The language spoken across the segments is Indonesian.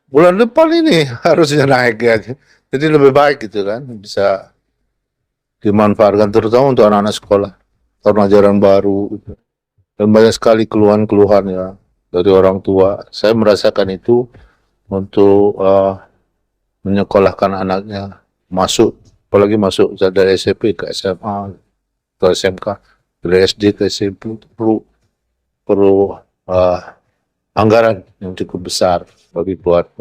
bulan depan ini harusnya naik ya. Jadi lebih baik gitu kan, bisa dimanfaatkan terutama untuk anak-anak sekolah, tahun ajaran baru. Gitu. Dan banyak sekali keluhan-keluhan ya dari orang tua. Saya merasakan itu untuk menyekolahkan anaknya masuk, apalagi masuk dari SMP ke SMA atau SMK, dari SD ke SMP itu perlu uh, anggaran yang cukup besar bagi keluarga.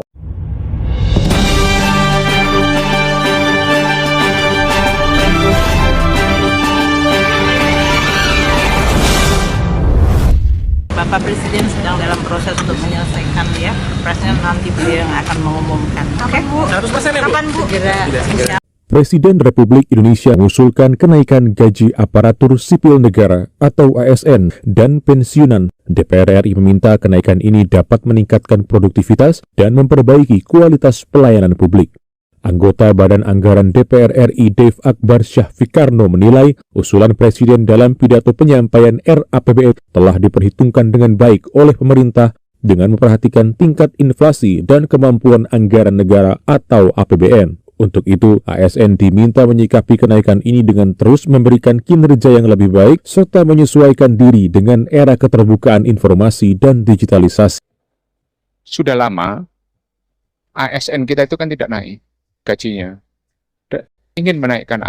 Bapak Presiden sedang dalam proses untuk menyelesaikan ya, Presiden nanti beliau yang akan mengumumkan. Oke Bu, kapan Bu? Segera. Presiden Republik Indonesia mengusulkan kenaikan gaji aparatur sipil negara atau ASN dan pensiunan. DPR RI meminta kenaikan ini dapat meningkatkan produktivitas dan memperbaiki kualitas pelayanan publik. Anggota Badan Anggaran DPR RI Dev Akbar Syahfikarno menilai usulan Presiden dalam pidato penyampaian RAPBN telah diperhitungkan dengan baik oleh pemerintah dengan memperhatikan tingkat inflasi dan kemampuan anggaran negara atau APBN. Untuk itu, ASN diminta menyikapi kenaikan ini dengan terus memberikan kinerja yang lebih baik serta menyesuaikan diri dengan era keterbukaan informasi dan digitalisasi. Sudah lama ASN kita itu kan tidak naik gajinya. Ingin menaikkan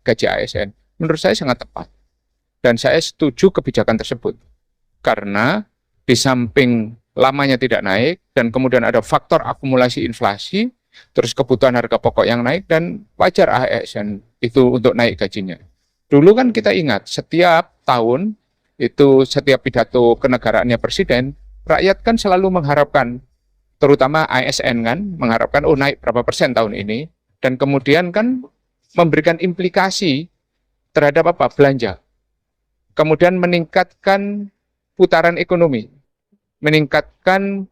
gaji ASN, menurut saya sangat tepat. Dan saya setuju kebijakan tersebut. Karena di samping lamanya tidak naik, dan kemudian ada faktor akumulasi inflasi, terus kebutuhan harga pokok yang naik, dan wajar ASN itu untuk naik gajinya. Dulu kan kita ingat, setiap tahun, itu setiap pidato kenegaraannya Presiden, rakyat kan selalu mengharapkan, terutama ASN kan, mengharapkan naik berapa persen tahun ini, dan kemudian kan memberikan implikasi terhadap apa? Belanja. Kemudian meningkatkan putaran ekonomi, meningkatkan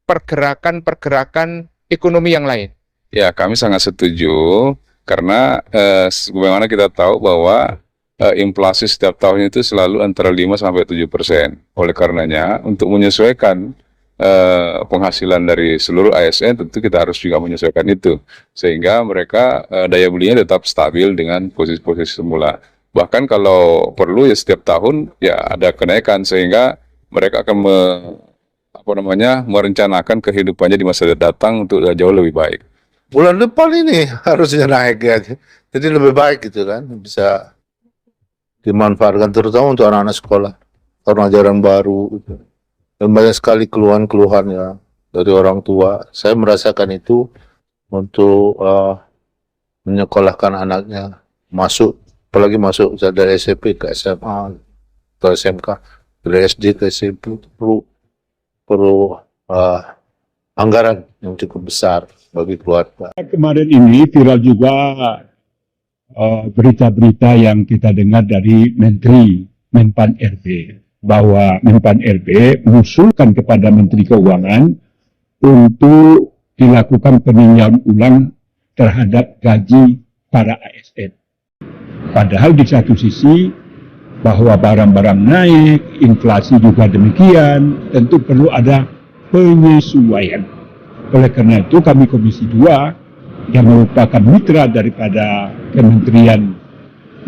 pergerakan-pergerakan ekonomi yang lain. Ya, kami sangat setuju, karena sebagaimana kita tahu bahwa inflasi setiap tahun itu selalu antara 5-7%. Oleh karenanya, untuk menyesuaikan penghasilan dari seluruh ASN, tentu kita harus juga menyesuaikan itu sehingga mereka daya belinya tetap stabil dengan posisi-posisi semula. Bahkan kalau perlu ya setiap tahun ya ada kenaikan sehingga mereka akan merencanakan kehidupannya di masa datang untuk jauh lebih baik. Bulan depan ini harusnya naik ya. Jadi lebih baik gitu kan, bisa dimanfaatkan terutama untuk anak-anak sekolah, tahun ajaran baru. Gitu. Dan banyak sekali keluhan-keluhan ya dari orang tua. Saya merasakan itu untuk menyekolahkan anaknya masuk, apalagi masuk dari SMP ke SMA atau SMK, dari SD ke SMP itu perlu anggaran yang cukup besar bagi keluarga. Kemarin ini viral juga berita-berita yang kita dengar dari Menpan RB, bahwa Menpan RB mengusulkan kepada Menteri Keuangan untuk dilakukan peninjauan ulang terhadap gaji para ASN. Padahal di satu sisi bahwa barang-barang naik, inflasi juga demikian, tentu perlu ada penyesuaian. Oleh karena itu kami Komisi 2 yang merupakan mitra daripada Kementerian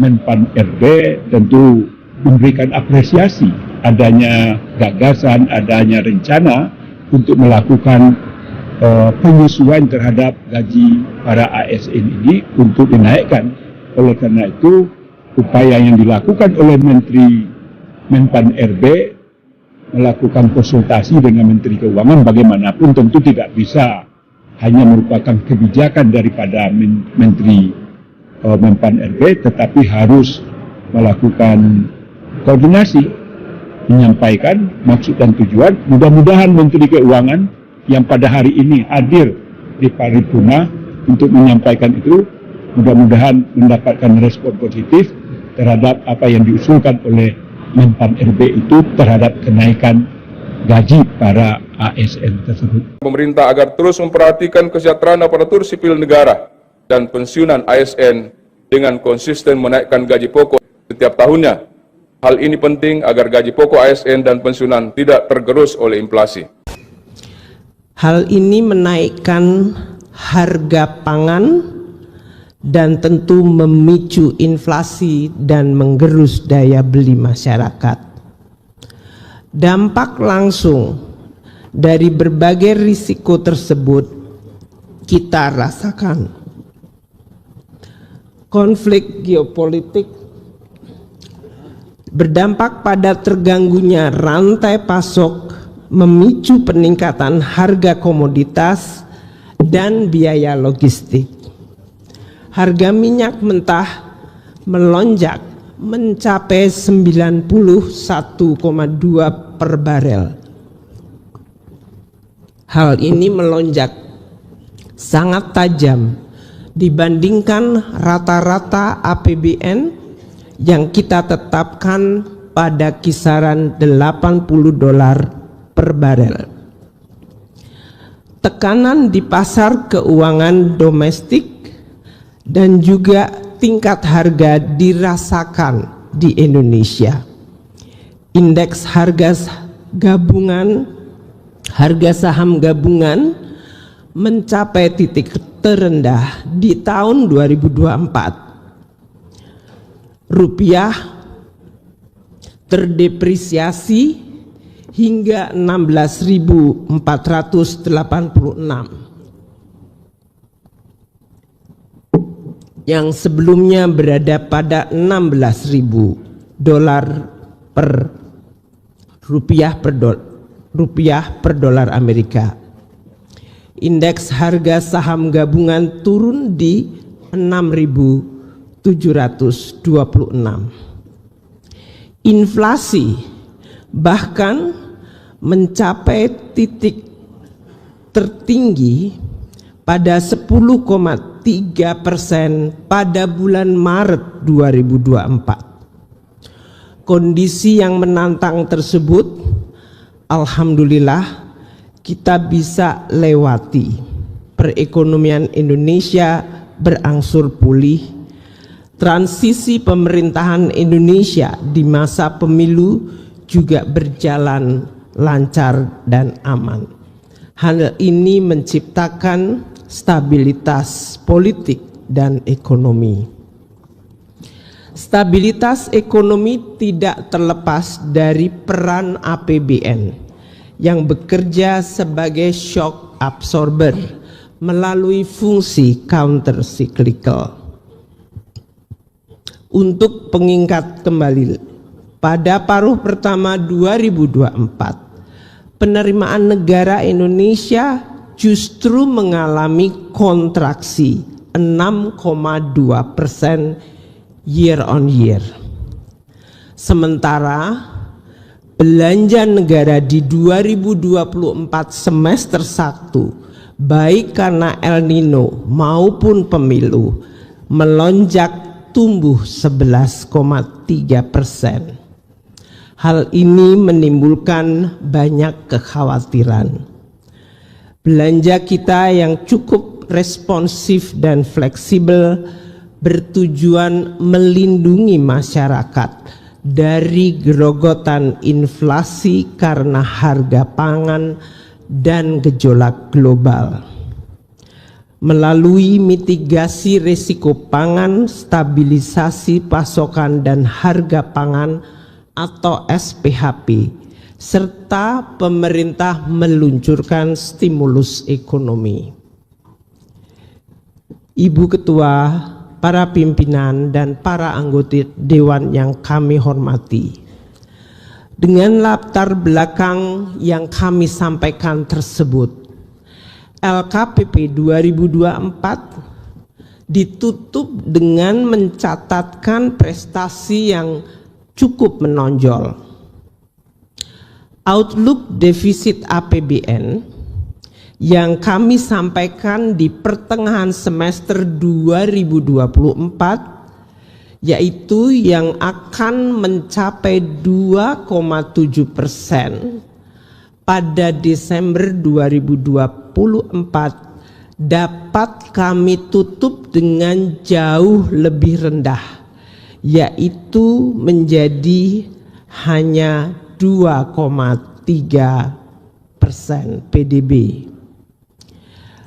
Menpan RB tentu memberikan apresiasi adanya gagasan, adanya rencana untuk melakukan penyesuaian terhadap gaji para ASN ini untuk dinaikkan. Oleh karena itu, upaya yang dilakukan oleh Menteri Menpan RB melakukan konsultasi dengan Menteri Keuangan bagaimanapun tentu tidak bisa hanya merupakan kebijakan daripada Menteri Menpan RB, tetapi harus melakukan koordinasi, menyampaikan maksud dan tujuan. Mudah-mudahan Menteri Keuangan yang pada hari ini hadir di paripurna untuk menyampaikan itu, mudah-mudahan mendapatkan respon positif terhadap apa yang diusulkan oleh Menpan RB itu terhadap kenaikan gaji para ASN tersebut. Pemerintah agar terus memperhatikan kesejahteraan aparatur sipil negara dan pensiunan ASN dengan konsisten menaikkan gaji pokok setiap tahunnya. Hal ini penting agar gaji pokok ASN dan pensiunan tidak tergerus oleh inflasi. Hal ini menaikkan harga pangan dan tentu memicu inflasi dan menggerus daya beli masyarakat. Dampak langsung dari berbagai risiko tersebut kita rasakan. Konflik geopolitik berdampak pada terganggunya rantai pasok, memicu peningkatan harga komoditas dan biaya logistik. Harga minyak mentah melonjak mencapai 91,2 per barel. Hal ini melonjak sangat tajam dibandingkan rata-rata APBN yang kita tetapkan pada kisaran $80 per barel. Tekanan di pasar keuangan domestik dan juga tingkat harga dirasakan di Indonesia. Indeks harga saham gabungan mencapai titik terendah di tahun 2024. Rupiah terdepresiasi hingga 16.486 yang sebelumnya berada pada $16.000 per dolar Amerika. Indeks harga saham gabungan turun di 6.726. Inflasi bahkan mencapai titik tertinggi pada 10,3% pada bulan Maret 2024. Kondisi yang menantang tersebut, alhamdulillah, kita bisa lewati. Perekonomian Indonesia berangsur pulih. Transisi pemerintahan Indonesia di masa pemilu juga berjalan lancar dan aman. Hal ini menciptakan stabilitas politik dan ekonomi. Stabilitas ekonomi tidak terlepas dari peran APBN yang bekerja sebagai shock absorber melalui fungsi counter cyclical. Untuk pengingat kembali, pada paruh pertama 2024, penerimaan negara Indonesia justru mengalami kontraksi 6,2% year on year. Sementara belanja negara di 2024 semester 1 baik karena El Nino maupun pemilu melonjak tumbuh 11,3%. Hal ini menimbulkan banyak kekhawatiran. Belanja kita yang cukup responsif dan fleksibel bertujuan melindungi masyarakat dari gerogotan inflasi karena harga pangan dan gejolak global. Melalui mitigasi risiko pangan, stabilisasi pasokan dan harga pangan atau SPHP, serta pemerintah meluncurkan stimulus ekonomi. Ibu Ketua, para pimpinan dan para anggota Dewan yang kami hormati, dengan latar belakang yang kami sampaikan tersebut, LKPP 2024 ditutup dengan mencatatkan prestasi yang cukup menonjol. Outlook defisit APBN yang kami sampaikan di pertengahan semester 2024, yaitu yang akan mencapai 2,7% pada Desember 2024, dapat kami tutup dengan jauh lebih rendah, yaitu menjadi hanya 2,3% PDB.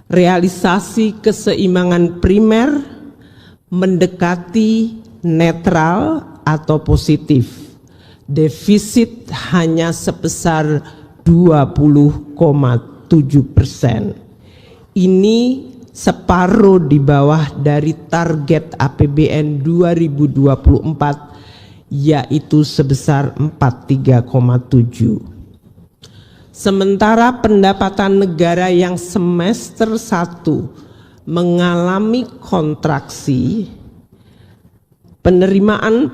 Realisasi keseimbangan primer mendekati netral atau positif. Defisit hanya sebesar 20,7%. Ini separuh di bawah dari target APBN 2024 yaitu sebesar 43,7. Sementara pendapatan negara yang semester 1 mengalami kontraksi, penerimaan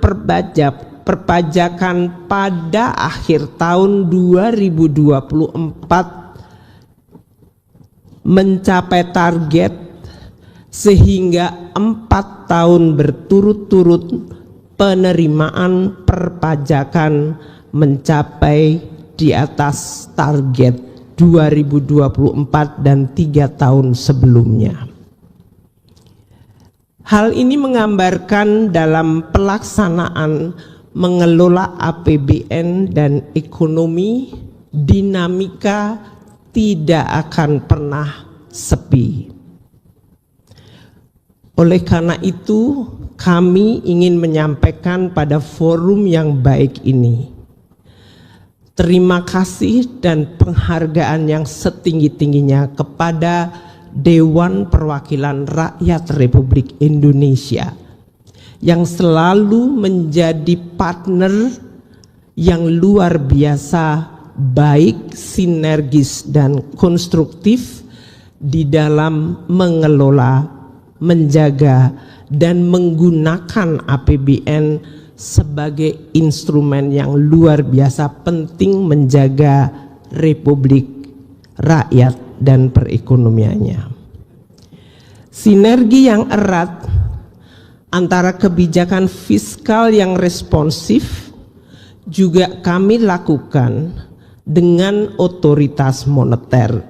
perpajakan pada akhir tahun 2024 mencapai target sehingga 4 tahun berturut-turut penerimaan perpajakan mencapai di atas target 2024 dan 3 tahun sebelumnya. Hal ini menggambarkan dalam pelaksanaan mengelola APBN dan ekonomi, dinamika tidak akan pernah sepi. Oleh karena itu, kami ingin menyampaikan pada forum yang baik ini, terima kasih dan penghargaan yang setinggi-tingginya kepada Dewan Perwakilan Rakyat Republik Indonesia yang selalu menjadi partner yang luar biasa baik, sinergis, dan konstruktif di dalam mengelola, menjaga, dan menggunakan APBN sebagai instrumen yang luar biasa penting menjaga Republik Rakyat dan perekonomiannya. Sinergi yang erat antara kebijakan fiskal yang responsif juga kami lakukan dengan otoritas moneter.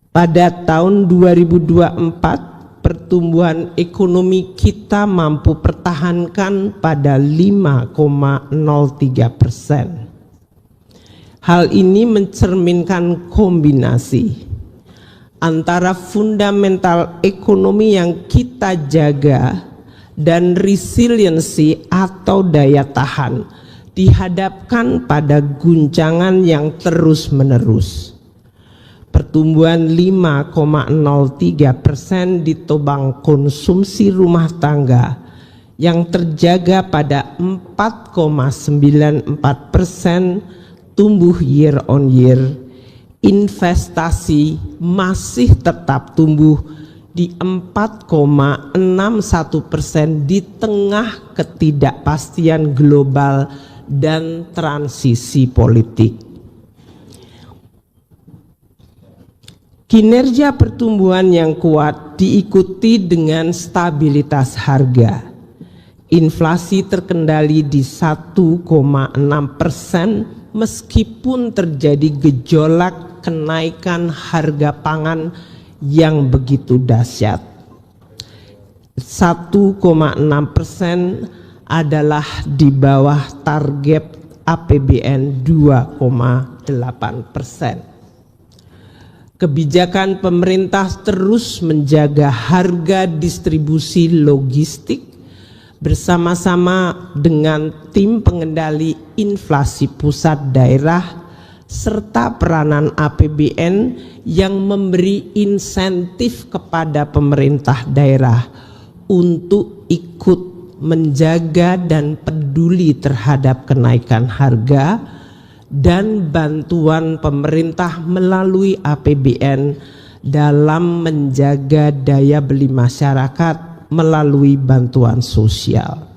Pada tahun 2024 pertumbuhan ekonomi kita mampu pertahankan pada 5,03%. Hal ini mencerminkan kombinasi antara fundamental ekonomi yang kita jaga dan resiliensi atau daya tahan dihadapkan pada guncangan yang terus-menerus. Pertumbuhan 5,03% ditopang konsumsi rumah tangga yang terjaga pada 4,94% tumbuh year on year. Investasi masih tetap tumbuh di 4,61% di tengah ketidakpastian global dan transisi politik. Kinerja pertumbuhan yang kuat diikuti dengan stabilitas harga. Inflasi terkendali di 1,6% meskipun terjadi gejolak kenaikan harga pangan yang begitu dahsyat. 1,6% adalah di bawah target APBN 2,8%. Kebijakan pemerintah terus menjaga harga distribusi logistik bersama-sama dengan tim pengendali inflasi pusat daerah serta peranan APBN yang memberi insentif kepada pemerintah daerah untuk ikut menjaga dan peduli terhadap kenaikan harga dan bantuan pemerintah melalui APBN dalam menjaga daya beli masyarakat melalui bantuan sosial.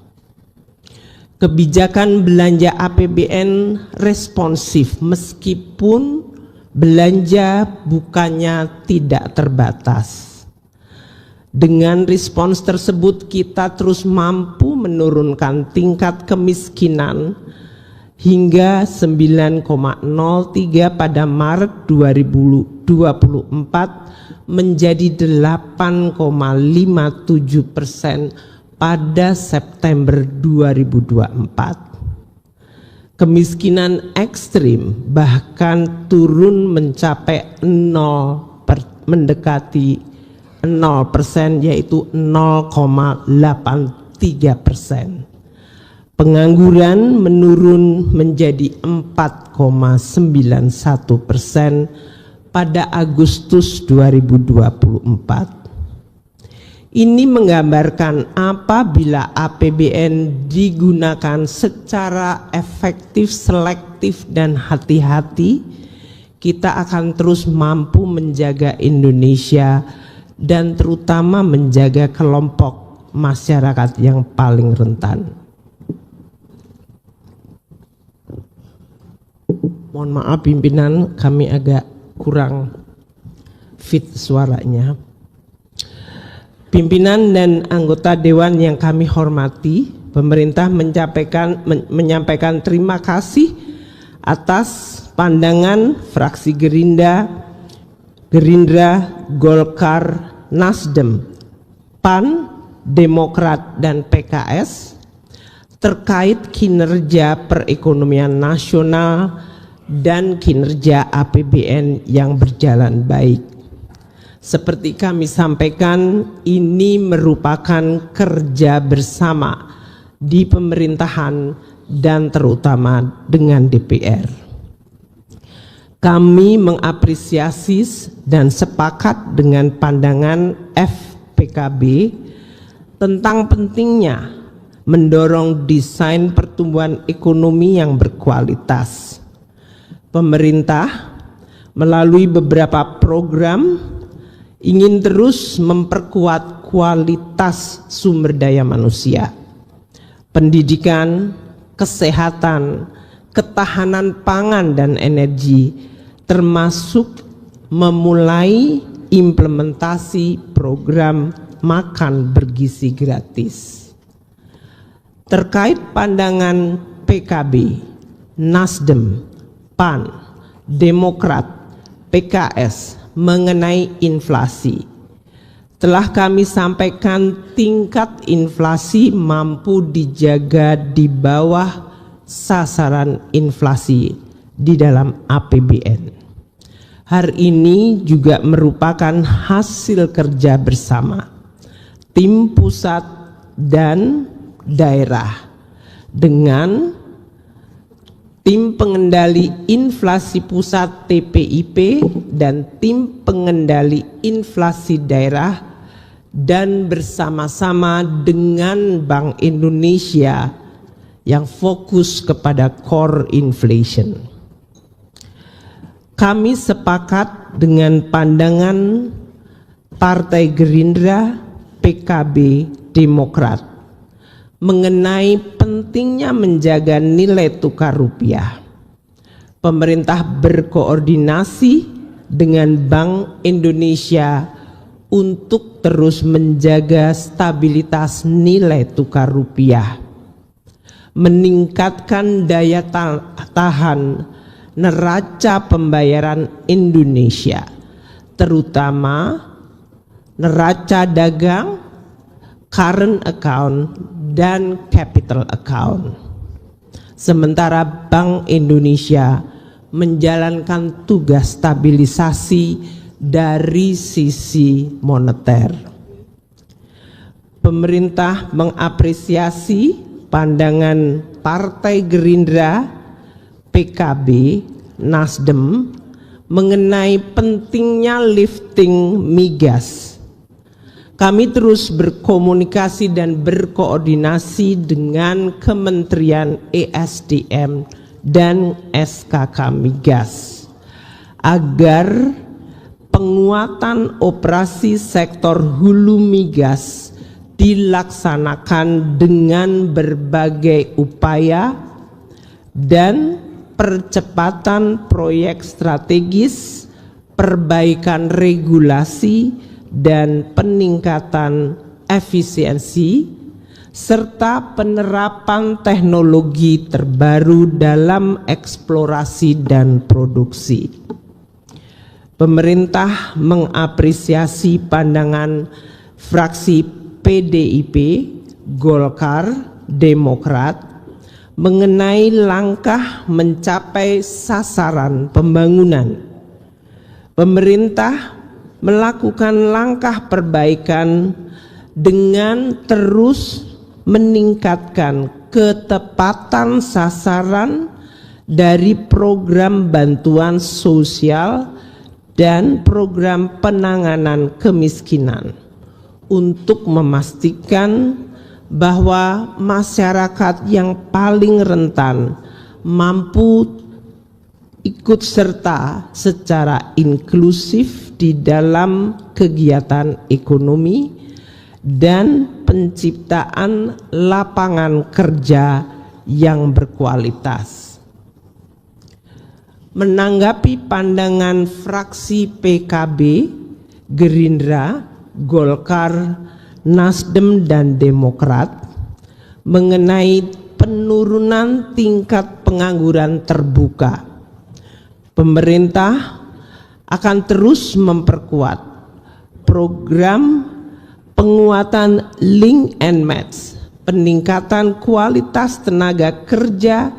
Kebijakan belanja APBN responsif meskipun belanja bukannya tidak terbatas. Dengan respons tersebut kita terus mampu menurunkan tingkat kemiskinan hingga 9,03 pada Maret 2024 menjadi 8,57% pada September 2024. Kemiskinan ekstrim bahkan turun mencapai 0%. mendekati 0%, yaitu 0,83%. Pengangguran menurun menjadi 4,91% pada Agustus 2024. Ini menggambarkan apabila APBN digunakan secara efektif, selektif, dan hati-hati, kita akan terus mampu menjaga Indonesia dan terutama menjaga kelompok masyarakat yang paling rentan. Mohon maaf pimpinan, kami agak kurang fit suaranya. Pimpinan dan anggota Dewan yang kami hormati, pemerintah menyampaikan terima kasih atas pandangan fraksi Gerindra, Golkar, Nasdem, PAN, Demokrat, dan PKS terkait kinerja perekonomian nasional dan kinerja APBN yang berjalan baik. Seperti kami sampaikan, ini merupakan kerja bersama di pemerintahan dan terutama dengan DPR. Kami mengapresiasi dan sepakat dengan pandangan FPKB tentang pentingnya mendorong desain pertumbuhan ekonomi yang berkualitas. Pemerintah melalui beberapa program ingin terus memperkuat kualitas sumber daya manusia, pendidikan, kesehatan, ketahanan pangan dan energi, termasuk memulai implementasi program makan bergizi gratis. Terkait pandangan PKB, Nasdem, PAN, Demokrat, PKS mengenai inflasi, telah kami sampaikan tingkat inflasi mampu dijaga di bawah sasaran inflasi di dalam APBN. Hal ini juga merupakan hasil kerja bersama tim pusat dan daerah dengan tim pengendali inflasi pusat TPIP dan tim pengendali inflasi daerah, dan bersama-sama dengan Bank Indonesia yang fokus kepada core inflation. Kami sepakat dengan pandangan Partai Gerindra, PKB, Demokrat mengenai pentingnya menjaga nilai tukar rupiah. Pemerintah berkoordinasi dengan Bank Indonesia untuk terus menjaga stabilitas nilai tukar rupiah, meningkatkan daya tahan neraca pembayaran Indonesia, terutama neraca dagang, current account, dan capital account. Sementara Bank Indonesia menjalankan tugas stabilisasi dari sisi moneter. Pemerintah mengapresiasi pandangan Partai Gerindra, PKB, Nasdem mengenai pentingnya lifting migas. Kami terus berkomunikasi dan berkoordinasi dengan Kementerian ESDM dan SKK Migas agar penguatan operasi sektor hulu migas dilaksanakan dengan berbagai upaya dan percepatan proyek strategis, perbaikan regulasi, dan peningkatan efisiensi, serta penerapan teknologi terbaru dalam eksplorasi dan produksi. Pemerintah mengapresiasi pandangan fraksi PDIP, Golkar, Demokrat mengenai langkah mencapai sasaran pembangunan. Pemerintah melakukan langkah perbaikan dengan terus meningkatkan ketepatan sasaran dari program bantuan sosial dan program penanganan kemiskinan untuk memastikan bahwa masyarakat yang paling rentan mampu ikut serta secara inklusif di dalam kegiatan ekonomi dan penciptaan lapangan kerja yang berkualitas. Menanggapi pandangan fraksi PKB, Gerindra, Golkar, Nasdem, dan Demokrat mengenai penurunan tingkat pengangguran terbuka, pemerintah akan terus memperkuat program penguatan link and match, peningkatan kualitas tenaga kerja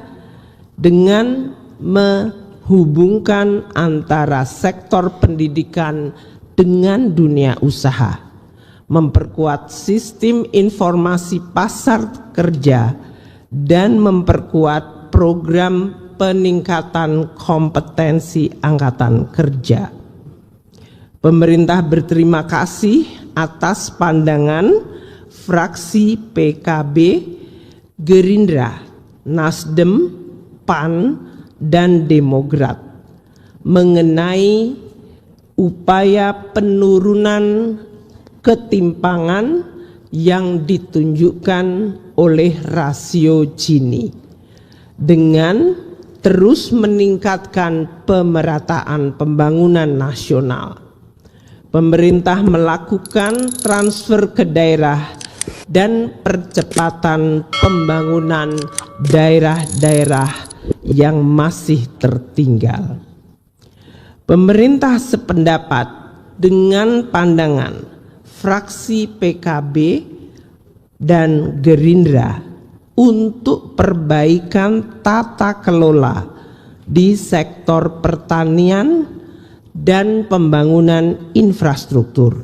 dengan menghubungkan antara sektor pendidikan dengan dunia usaha, memperkuat sistem informasi pasar kerja, dan memperkuat program peningkatan kompetensi angkatan kerja. Pemerintah berterima kasih atas pandangan fraksi PKB, Gerindra, Nasdem, PAN, dan Demokrat mengenai upaya penurunan ketimpangan yang ditunjukkan oleh rasio Gini dengan terus meningkatkan pemerataan pembangunan nasional. Pemerintah melakukan transfer ke daerah dan percepatan pembangunan daerah-daerah yang masih tertinggal. Pemerintah sependapat dengan pandangan fraksi PKB dan Gerindra untuk perbaikan tata kelola di sektor pertanian dan pembangunan infrastruktur.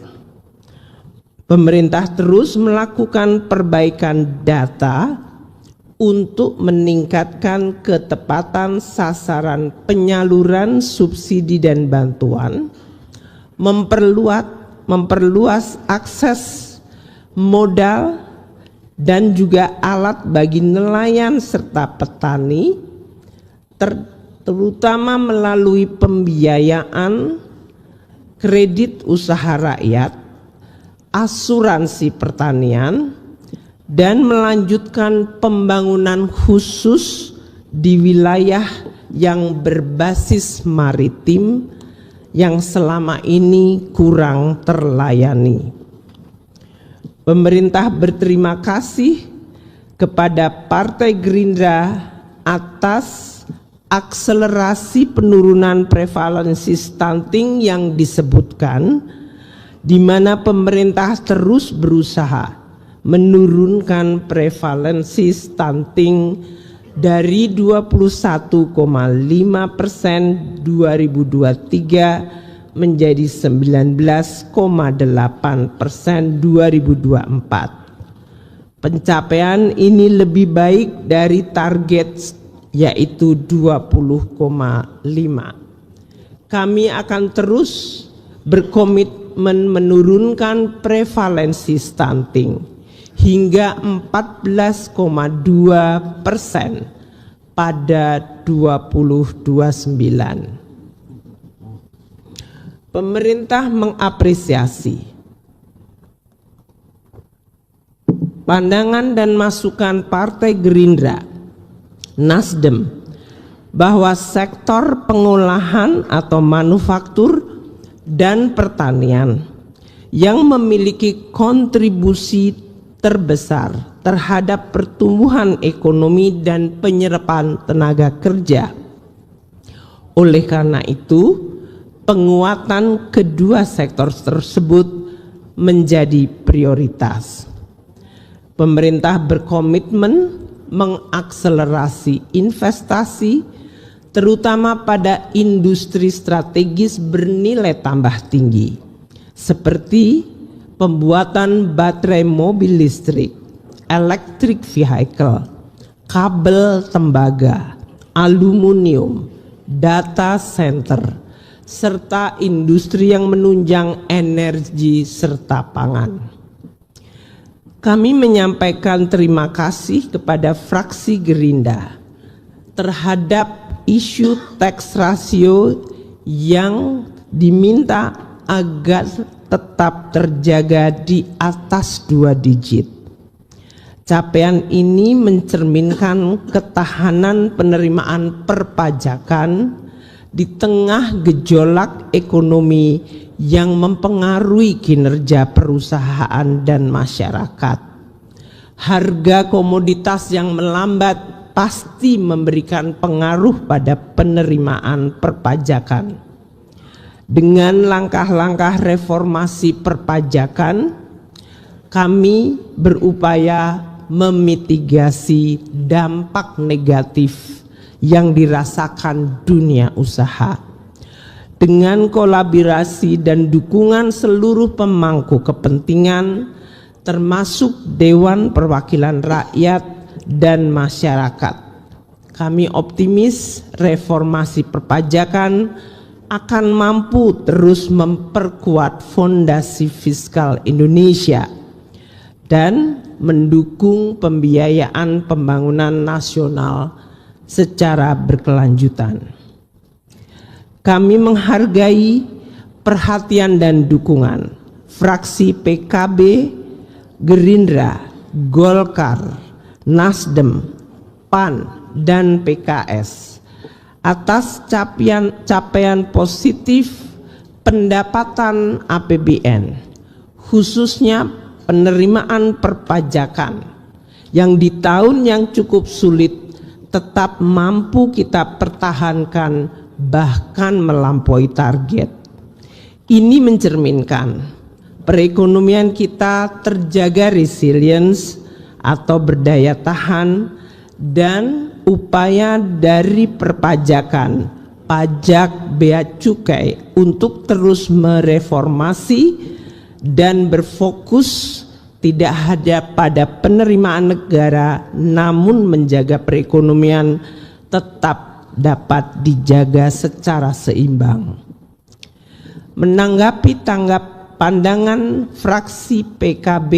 Pemerintah terus melakukan perbaikan data untuk meningkatkan ketepatan sasaran penyaluran subsidi dan bantuan, memperluas akses modal dan juga alat bagi nelayan serta petani, terutama melalui pembiayaan kredit usaha rakyat, asuransi pertanian, dan melanjutkan pembangunan khusus di wilayah yang berbasis maritim yang selama ini kurang terlayani. Pemerintah berterima kasih kepada Partai Gerindra atas akselerasi penurunan prevalensi stunting yang disebutkan, di mana pemerintah terus berusaha menurunkan prevalensi stunting dari 21,5% 2023 menjadi 19,8% 2024. Pencapaian ini lebih baik dari target yaitu 20,5. Kami akan terus berkomitmen menurunkan prevalensi stunting hingga 14,2% pada 2029. Pemerintah mengapresiasi pandangan dan masukan Partai Gerindra, Nasdem, bahwa sektor pengolahan atau manufaktur dan pertanian yang memiliki kontribusi terbesar terhadap pertumbuhan ekonomi dan penyerapan tenaga kerja. Oleh karena itu, penguatan kedua sektor tersebut menjadi prioritas. Pemerintah berkomitmen mengakselerasi investasi, terutama pada industri strategis bernilai tambah tinggi, seperti pembuatan baterai mobil listrik, electric vehicle, kabel tembaga, aluminium, data center, serta industri yang menunjang energi serta pangan. Kami menyampaikan terima kasih kepada fraksi Gerindra terhadap isu tax ratio yang diminta agar tetap terjaga di atas 2 digit. Capaian ini mencerminkan ketahanan penerimaan perpajakan di tengah gejolak ekonomi yang mempengaruhi kinerja perusahaan dan masyarakat. Harga komoditas yang melambat pasti memberikan pengaruh pada penerimaan perpajakan. Dengan langkah-langkah reformasi perpajakan, kami berupaya memitigasi dampak negatif yang dirasakan dunia usaha. Dengan kolaborasi dan dukungan seluruh pemangku kepentingan, termasuk Dewan Perwakilan Rakyat dan masyarakat, kami optimis reformasi perpajakan akan mampu terus memperkuat fondasi fiskal Indonesia dan mendukung pembiayaan pembangunan nasional secara berkelanjutan. Kami menghargai perhatian dan dukungan fraksi PKB, Gerindra, Golkar, Nasdem, PAN, dan PKS atas capaian positif pendapatan APBN, khususnya penerimaan perpajakan yang di tahun yang cukup sulit tetap mampu kita pertahankan bahkan melampaui target. Ini mencerminkan perekonomian kita terjaga resilience atau berdaya tahan, dan upaya dari perpajakan, pajak, bea cukai untuk terus mereformasi dan berfokus tidak hanya pada penerimaan negara, namun menjaga perekonomian tetap dapat dijaga secara seimbang. Menanggapi pandangan fraksi PKB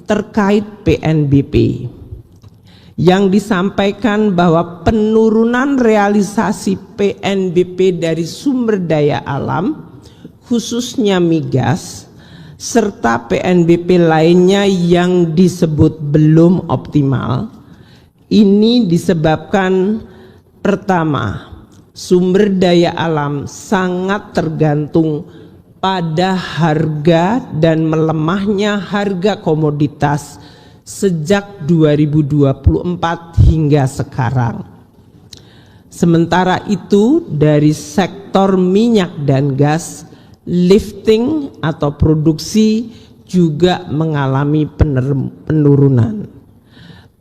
terkait PNBP yang disampaikan bahwa penurunan realisasi PNBP dari sumber daya alam, khususnya migas, serta PNBP lainnya yang disebut belum optimal, ini disebabkan pertama, sumber daya alam sangat tergantung pada harga dan melemahnya harga komoditas sejak 2024 hingga sekarang. Sementara itu dari sektor minyak dan gas, lifting atau produksi juga mengalami penurunan.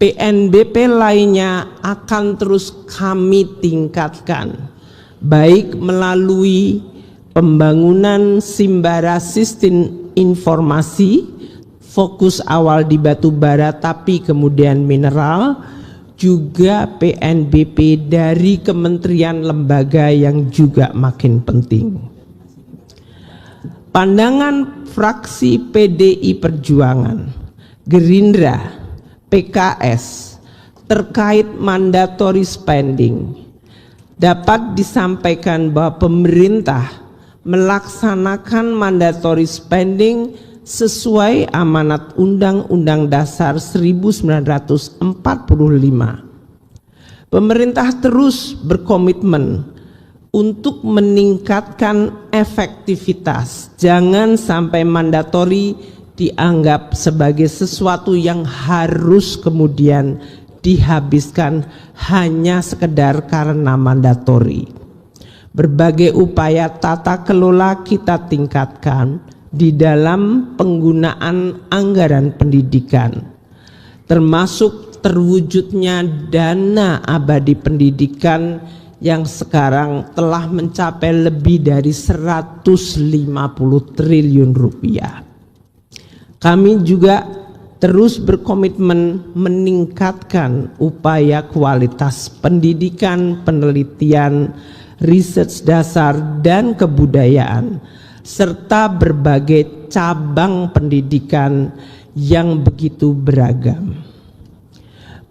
PNBP lainnya akan terus kami tingkatkan, baik melalui pembangunan Simbara Sistem Informasi, fokus awal di batu bara tapi kemudian mineral, juga PNBP dari kementerian lembaga yang juga makin penting. Pandangan fraksi PDI Perjuangan, Gerindra, PKS terkait mandatory spending dapat disampaikan bahwa pemerintah melaksanakan mandatory spending sesuai amanat Undang-Undang Dasar 1945. Pemerintah terus berkomitmen untuk meningkatkan efektivitas. Jangan sampai mandatori dianggap sebagai sesuatu yang harus kemudian dihabiskan hanya sekedar karena mandatori. Berbagai upaya tata kelola kita tingkatkan di dalam penggunaan anggaran pendidikan, termasuk terwujudnya dana abadi pendidikan yang sekarang telah mencapai lebih dari 150 triliun rupiah. Kami juga terus berkomitmen meningkatkan upaya kualitas pendidikan, penelitian, riset dasar, dan kebudayaan, serta berbagai cabang pendidikan yang begitu beragam.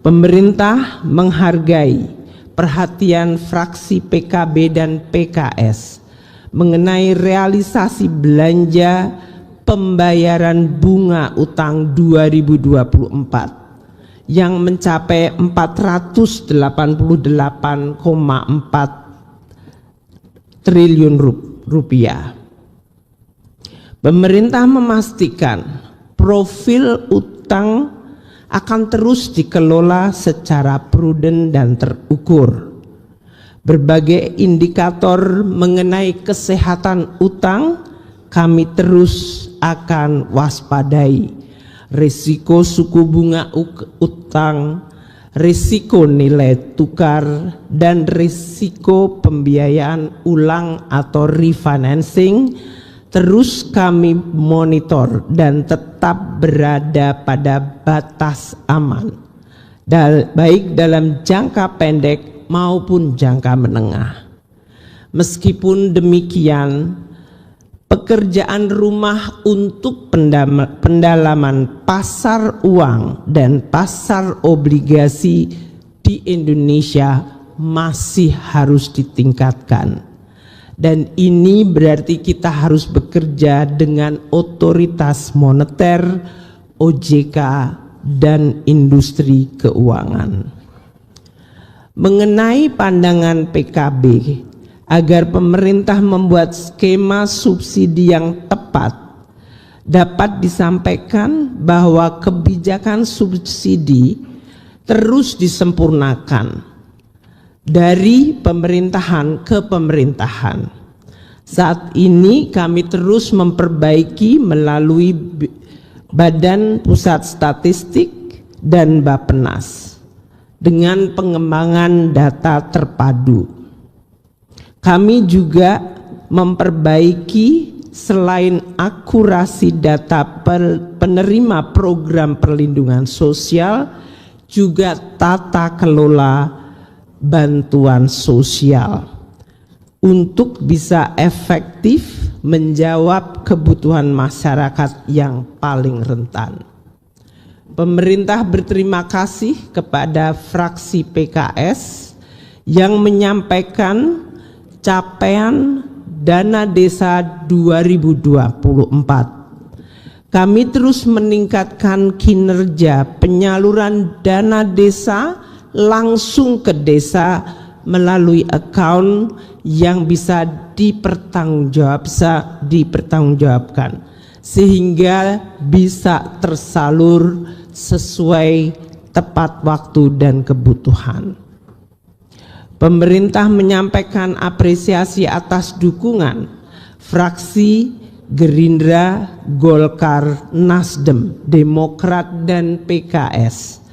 Pemerintah menghargai perhatian fraksi PKB dan PKS mengenai realisasi belanja pembayaran bunga utang 2024 yang mencapai 488,4 triliun rupiah. Pemerintah memastikan profil utang akan terus dikelola secara prudent dan terukur. Berbagai indikator mengenai kesehatan utang kami terus akan waspadai. Risiko suku bunga utang, risiko nilai tukar, dan risiko pembiayaan ulang atau refinancing terus kami monitor dan tetap berada pada batas aman, baik dalam jangka pendek maupun jangka menengah. Meskipun demikian, pekerjaan rumah untuk pendalaman pasar uang dan pasar obligasi di Indonesia masih harus ditingkatkan. Dan ini berarti kita harus bekerja dengan otoritas moneter, OJK, dan industri keuangan. Mengenai pandangan PKB agar pemerintah membuat skema subsidi yang tepat, dapat disampaikan bahwa kebijakan subsidi terus disempurnakan dari pemerintahan ke pemerintahan. Saat ini kami terus memperbaiki melalui Badan Pusat Statistik dan Bappenas dengan pengembangan data terpadu. Kami juga memperbaiki selain akurasi data penerima program perlindungan sosial, juga tata kelola bantuan sosial untuk bisa efektif menjawab kebutuhan masyarakat yang paling rentan. Pemerintah berterima kasih kepada fraksi PKS yang menyampaikan capaian dana desa 2024. Kami terus meningkatkan kinerja penyaluran dana desa langsung ke desa melalui account yang bisa dipertanggungjawabkan sehingga bisa tersalur sesuai tepat waktu dan kebutuhan. Pemerintah menyampaikan apresiasi atas dukungan fraksi Gerindra, Golkar, Nasdem, Demokrat, dan PKS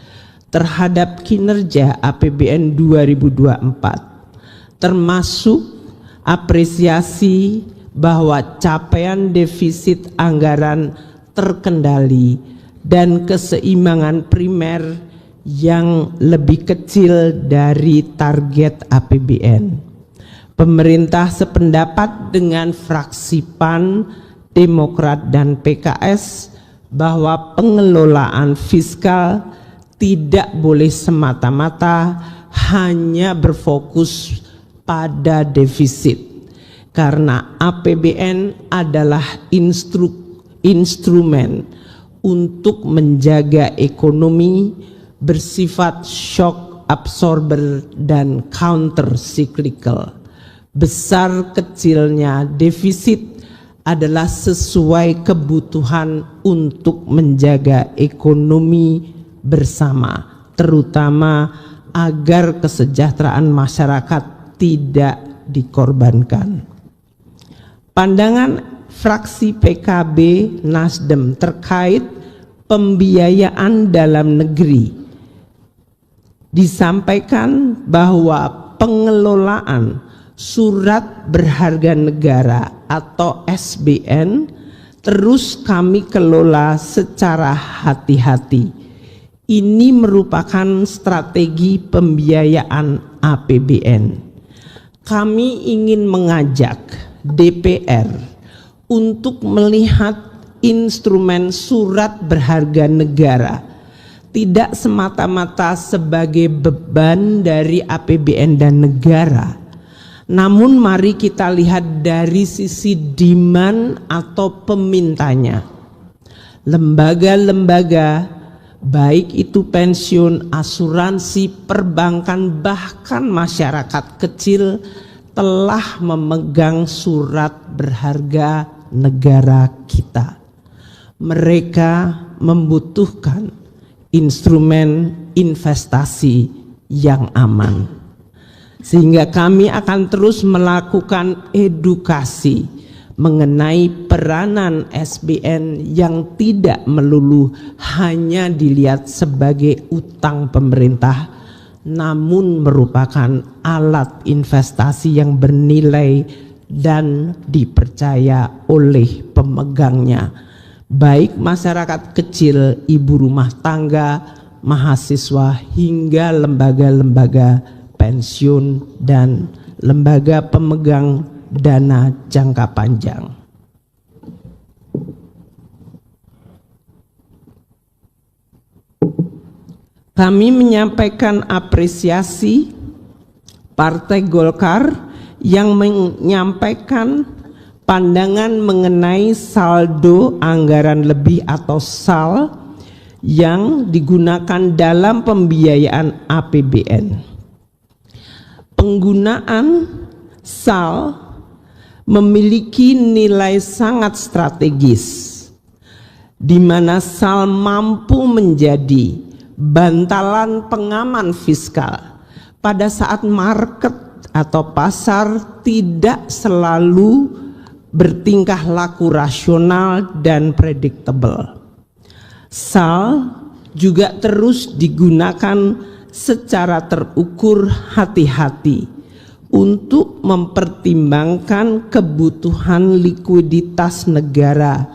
terhadap kinerja APBN 2024, termasuk apresiasi bahwa capaian defisit anggaran terkendali dan keseimbangan primer yang lebih kecil dari target APBN. Pemerintah sependapat dengan fraksi PAN, Demokrat, dan PKS bahwa pengelolaan fiskal tidak boleh semata-mata hanya berfokus pada defisit, karena APBN adalah instrumen untuk menjaga ekonomi bersifat shock absorber dan counter cyclical. Besar kecilnya defisit adalah sesuai kebutuhan untuk menjaga ekonomi bersama, terutama agar kesejahteraan masyarakat tidak dikorbankan. Pandangan fraksi PKB Nasdem terkait pembiayaan dalam negeri disampaikan bahwa pengelolaan surat berharga negara atau SBN terus kami kelola secara hati-hati. Ini merupakan strategi pembiayaan APBN. Kami ingin mengajak DPR untuk melihat instrumen surat berharga negara tidak semata-mata sebagai beban dari APBN dan negara, namun mari kita lihat dari sisi demand atau pemintanya. Lembaga-lembaga baik itu pensiun, asuransi, perbankan, bahkan masyarakat kecil telah memegang surat berharga negara kita. Mereka membutuhkan instrumen investasi yang aman. Sehingga kami akan terus melakukan edukasi mengenai peranan SBN yang tidak melulu hanya dilihat sebagai utang pemerintah, namun merupakan alat investasi yang bernilai dan dipercaya oleh pemegangnya, baik masyarakat kecil, ibu rumah tangga, mahasiswa, hingga lembaga-lembaga pensiun dan lembaga pemegang dana jangka panjang. Kami menyampaikan apresiasi Partai Golkar yang menyampaikan pandangan mengenai saldo anggaran lebih atau SAL yang digunakan dalam pembiayaan APBN. Penggunaan SAL memiliki nilai sangat strategis, di mana SAL mampu menjadi bantalan pengaman fiskal pada saat market atau pasar tidak selalu bertingkah laku rasional dan predictable. SAL juga terus digunakan secara terukur hati-hati untuk mempertimbangkan kebutuhan likuiditas negara.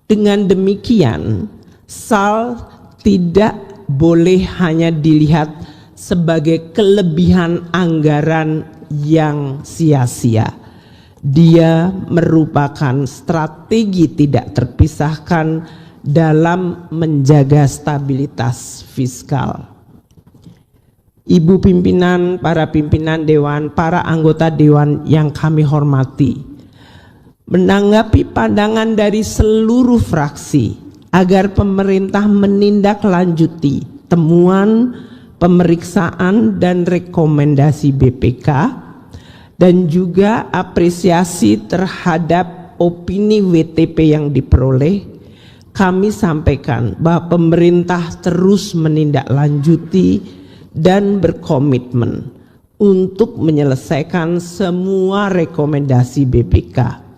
Dengan demikian, SAL tidak boleh hanya dilihat sebagai kelebihan anggaran yang sia-sia. Dia merupakan strategi tidak terpisahkan dalam menjaga stabilitas fiskal. Ibu pimpinan, para pimpinan dewan, para anggota dewan yang kami hormati, menanggapi pandangan dari seluruh fraksi agar pemerintah menindaklanjuti temuan, pemeriksaan dan rekomendasi BPK, dan juga apresiasi terhadap opini WTP yang diperoleh, kami sampaikan bahwa pemerintah terus menindaklanjuti dan berkomitmen untuk menyelesaikan semua rekomendasi BPK.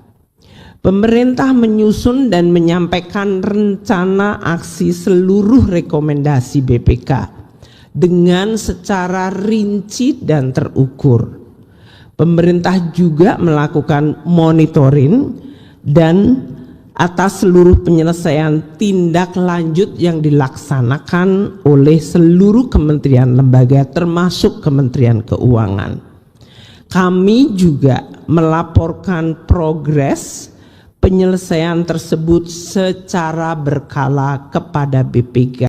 Pemerintah menyusun dan menyampaikan rencana aksi seluruh rekomendasi BPK dengan secara rinci dan terukur. Pemerintah juga melakukan monitoring dan atas seluruh penyelesaian tindak lanjut yang dilaksanakan oleh seluruh kementerian lembaga termasuk Kementerian Keuangan. Kami juga melaporkan progres penyelesaian tersebut secara berkala kepada BPK